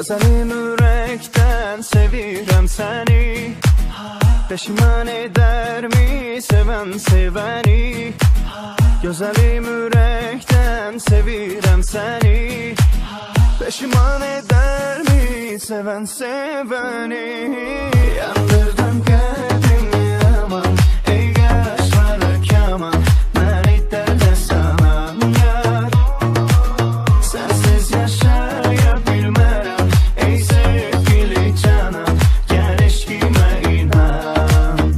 Gözəlim ürəkdən sevirəm səni. Peşman edermi seven seveni? Gözəlim ürəkdən sevirəm səni. Peşman edermi seven seveni? Yandırdım kalbimi aman, ey yaşlara kaman. Məni dərdə salan yar, sensiz yaşaya bilmərəm. Ey sevgili canan, gel eşkime inan.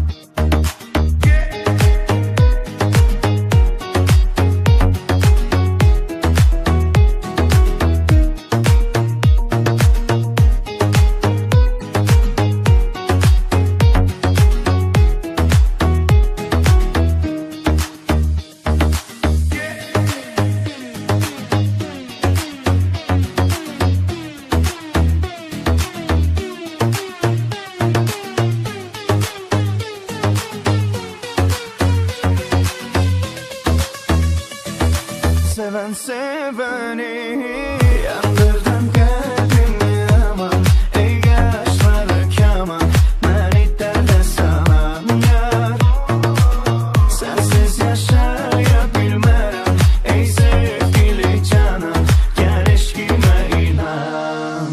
Seven seveni, yandırdım kalbimi aman, ey yaşlara kaman. Məni dərdə salan yar, sensiz yaşaya bilmərəm. Ey sevgili canan, gel eşkime inan.